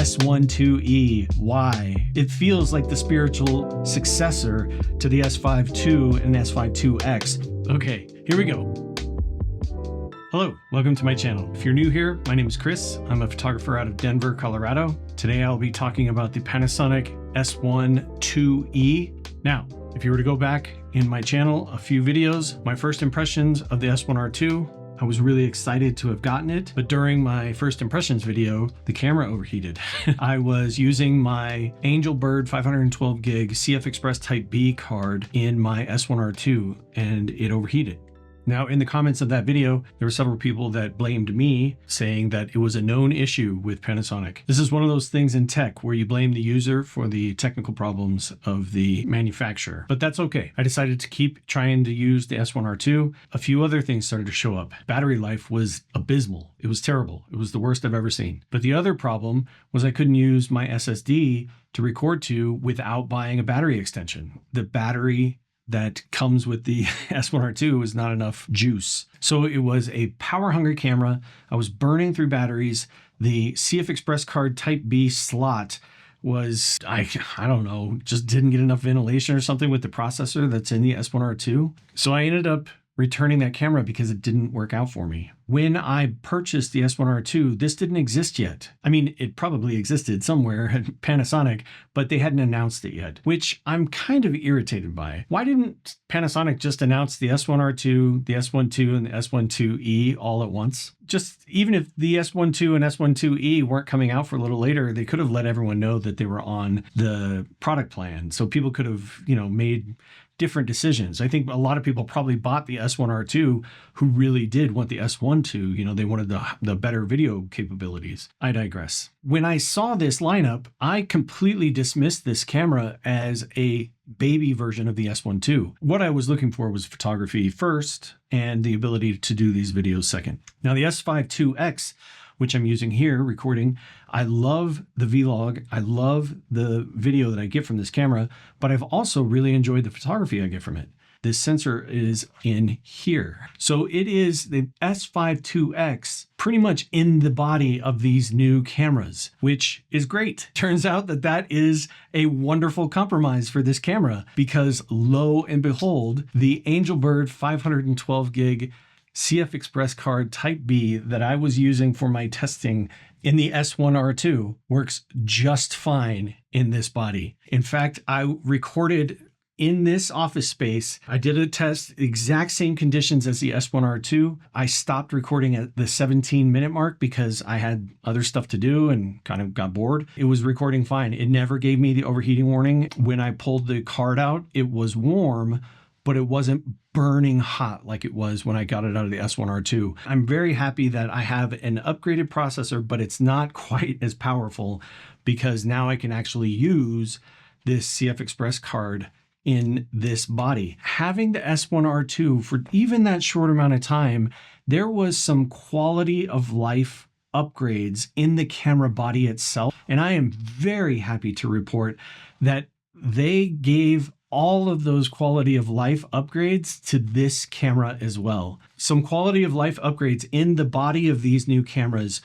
S1IIE. Why? It feels like the spiritual successor to the S5II and S5II X. Okay, here we go. Hello, welcome to my channel. If you're new here, my name is Chris. I'm a photographer out of Denver, Colorado. Today I'll be talking about the Panasonic S1IIE. Now, if you were to go back in my channel a few videos, my first impressions of the S1R II, I was really excited to have gotten it, but during my first impressions video, the camera overheated. I was using my Angel Bird 512 gig CF Express Type B card in my S1R II and it overheated. Now, in the comments of that video, there were several people that blamed me, saying that it was a known issue with Panasonic. This is one of those things in tech where you blame the user for the technical problems of the manufacturer, but that's okay. I decided to keep trying to use the S1R II. A few other things started to show up. Battery life was abysmal. It was terrible. It was the worst I've ever seen. But the other problem was I couldn't use my SSD to record to without buying a battery extension. The battery that comes with the S1R II is not enough juice. So it was a power-hungry camera. I was burning through batteries. The CF Express card Type B slot was, I don't know, just didn't get enough ventilation or something with the processor that's in the S1R II. So I ended up returning that camera because it didn't work out for me. When I purchased the S1R II, this didn't exist yet. I mean, it probably existed somewhere at Panasonic, but they hadn't announced it yet, which I'm kind of irritated by. Why didn't Panasonic just announce the S1R II, the S1II, and the S1IIE all at once? Just even if the S1II and S1IIE weren't coming out for a little later, they could have let everyone know that they were on the product plan. So people could have, made different decisions. I think a lot of people probably bought the S1R II who really did want the S1II. They wanted the better video capabilities. I digress. When I saw this lineup, I completely dismissed this camera as a baby version of the S1II. What I was looking for was photography first and the ability to do these videos second. Now the S5II, which I'm using here, recording, I love the vlog. I love the video that I get from this camera, but I've also really enjoyed the photography I get from it. This sensor is in here. So it is the S5II pretty much in the body of these new cameras, which is great. Turns out that that is a wonderful compromise for this camera because lo and behold, the Angel Bird 512 gig CF Express card Type B that I was using for my testing in the S1R II works just fine in this body. In fact, I recorded in this office space. I did a test, exact same conditions as the S1R II. I stopped recording at the 17-minute mark because I had other stuff to do and kind of got bored. It was recording fine. It never gave me the overheating warning. When I pulled the card out, it was warm, but it wasn't burning hot like it was when I got it out of the S1R II. I'm very happy that I have an upgraded processor, but it's not quite as powerful because now I can actually use this CF Express card in this body. Having the S1R II for even that short amount of time, there was some quality of life upgrades in the camera body itself. And I am very happy to report that they gave all of those quality of life upgrades to this camera as well. Some quality of life upgrades in the body of these new cameras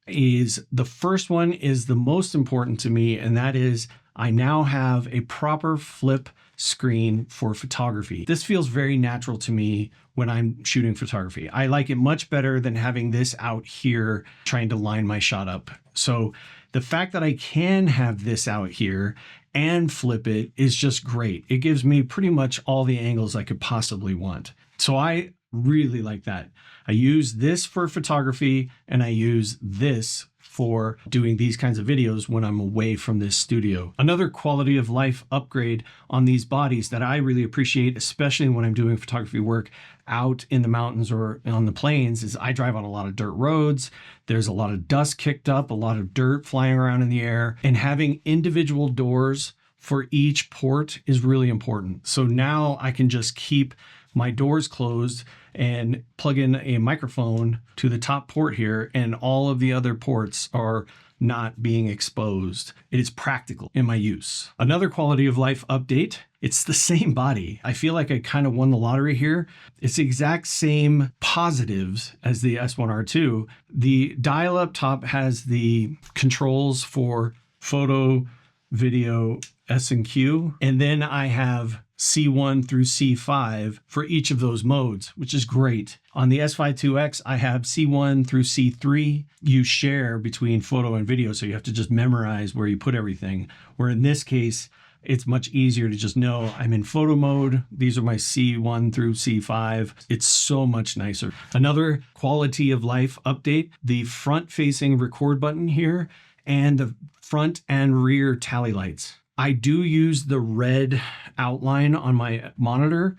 is, the first one is the most important to me, and that is I now have a proper flip screen for photography. This feels very natural to me when I'm shooting photography. I like it much better than having this out here trying to line my shot up. So the fact that I can have this out here and flip it is just great. It gives me pretty much all the angles I could possibly want. So I really like that. I use this for photography and I use this for doing these kinds of videos when I'm away from this studio. Another quality of life upgrade on these bodies that I really appreciate, especially when I'm doing photography work out in the mountains or on the plains, is I drive on a lot of dirt roads. There's a lot of dust kicked up, a lot of dirt flying around in the air, and having individual doors for each port is really important. So now I can just keep my doors closed and plug in a microphone to the top port here, and all of the other ports are not being exposed. It is practical in my use. Another quality of life update It's the same body. I feel like I kind of won the lottery here. It's the exact same positives as the S1R2. The dial up top has the controls for photo, video, S and Q. And then I have C1 through C5 for each of those modes, which is great. On the S5IIX, I have C1 through C3. You share between photo and video, so you have to just memorize where you put everything. Where in this case, it's much easier to just know I'm in photo mode. These are my C1 through C5. It's so much nicer. Another quality of life update, the front facing record button here and the front and rear tally lights. I do use the red outline on my monitor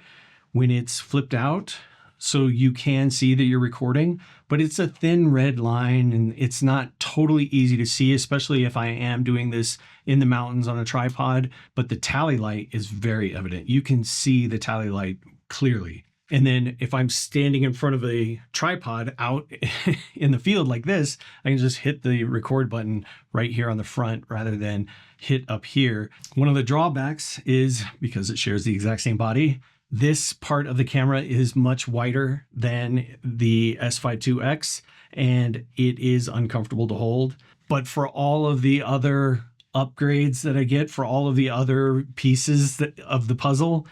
when it's flipped out, so you can see that you're recording, but it's a thin red line and it's not totally easy to see, especially if I am doing this in the mountains on a tripod, but the tally light is very evident. You can see the tally light clearly. And then if I'm standing in front of a tripod out in the field like this, I can just hit the record button right here on the front rather than hit up here. One of the drawbacks is because it shares the exact same body, this part of the camera is much wider than the S5IIX and it is uncomfortable to hold. But for all of the other upgrades that I get, for all of the other pieces of the puzzle,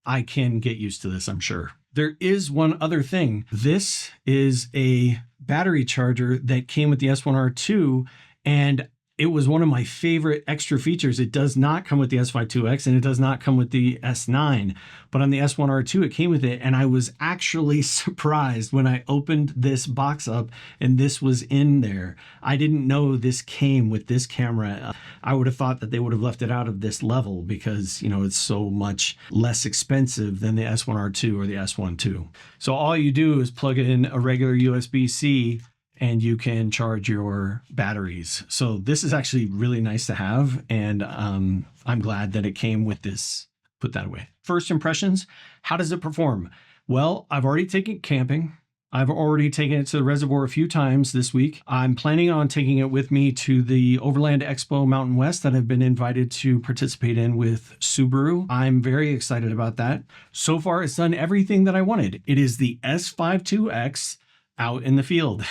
I can get used to this, I'm sure. There is one other thing. This is a battery charger that came with the S1R2, and it was one of my favorite extra features. It does not come with the S5IIX and it does not come with the S9, but on the S1R2 it came with it, and I was actually surprised when I opened this box up and this was in there. I didn't know this came with this camera. I would have thought that they would have left it out of this level because, you know, it's so much less expensive than the S1R2 or the S1II. So all you do is plug in a regular USB-C and you can charge your batteries. So this is actually really nice to have, and I'm glad that it came with this. Put that away. First impressions, how does it perform? Well, I've already taken it camping. I've already taken it to the reservoir a few times this week. I'm planning on taking it with me to the Overland Expo Mountain West that I've been invited to participate in with Subaru. I'm very excited about that. So far, it's done everything that I wanted. It is the S5IIX out in the field.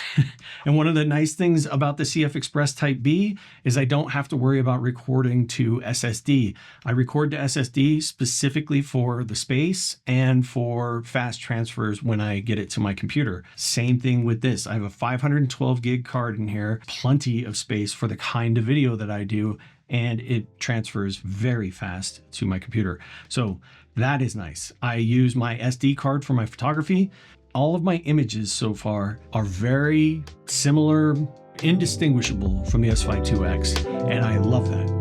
And one of the nice things about the CF Express Type B is I don't have to worry about recording to SSD. I record to SSD specifically for the space and for fast transfers when I get it to my computer. Same thing with this. I have a 512 gig card in here, plenty of space for the kind of video that I do, and it transfers very fast to my computer. So that is nice. I use my SD card for my photography. All of my images so far are very similar, indistinguishable from the S5IIX, and I love that.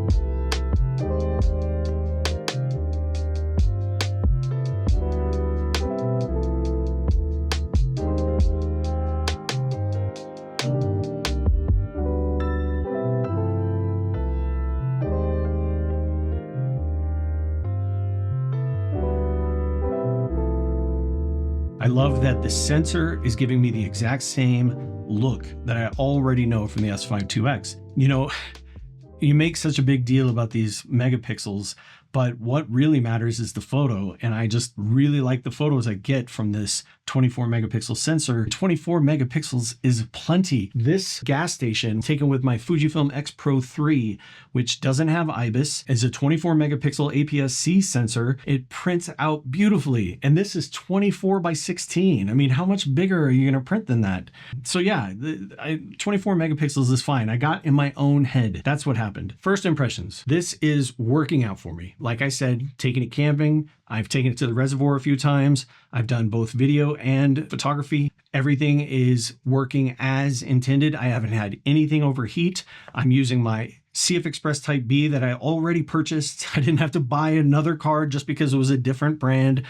I love that the sensor is giving me the exact same look that I already know from the S5IIX. You know, you make such a big deal about these megapixels, but what really matters is the photo. And I just really like the photos I get from this 24 megapixel sensor. 24 megapixels is plenty. This gas station taken with my Fujifilm X Pro 3, which doesn't have IBIS, is a 24 megapixel APS-C sensor. It prints out beautifully. And this is 24 by 16. I mean, how much bigger are you gonna print than that? So yeah, 24 megapixels is fine. I got in my own head. That's what happened. First impressions. This is working out for me. Like I said, taking it camping. I've taken it to the reservoir a few times. I've done both video and photography. Everything is working as intended. I haven't had anything overheat. I'm using my CF Express Type B that I already purchased. I didn't have to buy another card just because it was a different brand.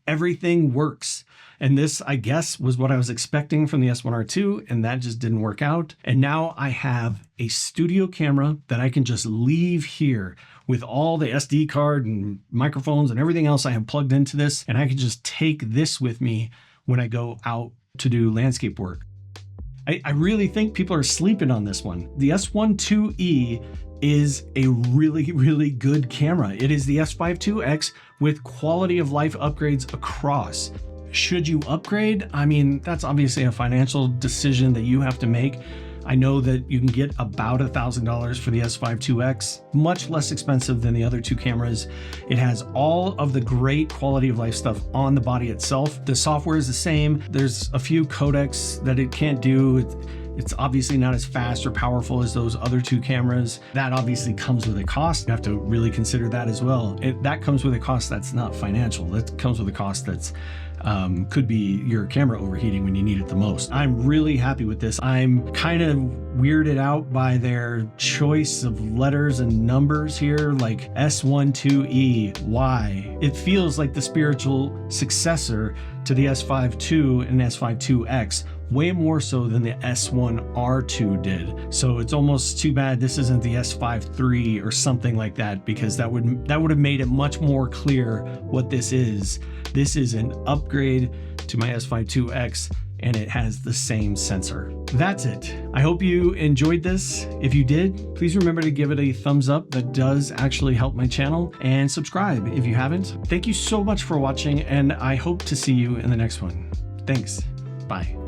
Everything works. And this, I guess, was what I was expecting from the S1R2, and that just didn't work out. And now I have a studio camera that I can just leave here with all the SD card and microphones and everything else I have plugged into this, and I can just take this with me when I go out to do landscape work. I really think people are sleeping on this one. The S1IIE is a really, really good camera. It is the S5IIX with quality of life upgrades across. Should you upgrade? I mean, that's obviously a financial decision that you have to make. I know that you can get about $1,000 for the S5IIX, much less expensive than the other two cameras. It has all of the great quality of life stuff on the body itself. The software is the same. There's a few codecs that it can't do. It's obviously not as fast or powerful as those other two cameras. That obviously comes with a cost. You have to really consider that as well. That comes with a cost that's not financial. That comes with a cost that's could be your camera overheating when you need it the most. I'm really happy with this. I'm kind of weirded out by their choice of letters and numbers here, like S1IIE. Why? It feels like the spiritual successor to the S5II and S5IIX, way more so than the S1R2 did. So it's almost too bad this isn't the S5 III or something like that, because that would have made it much more clear what this is. This is an upgrade to my S5IIX, and it has the same sensor. That's it. I hope you enjoyed this. If you did, please remember to give it a thumbs up. That does actually help my channel, and subscribe if you haven't. Thank you so much for watching, and I hope to see you in the next one. Thanks. Bye.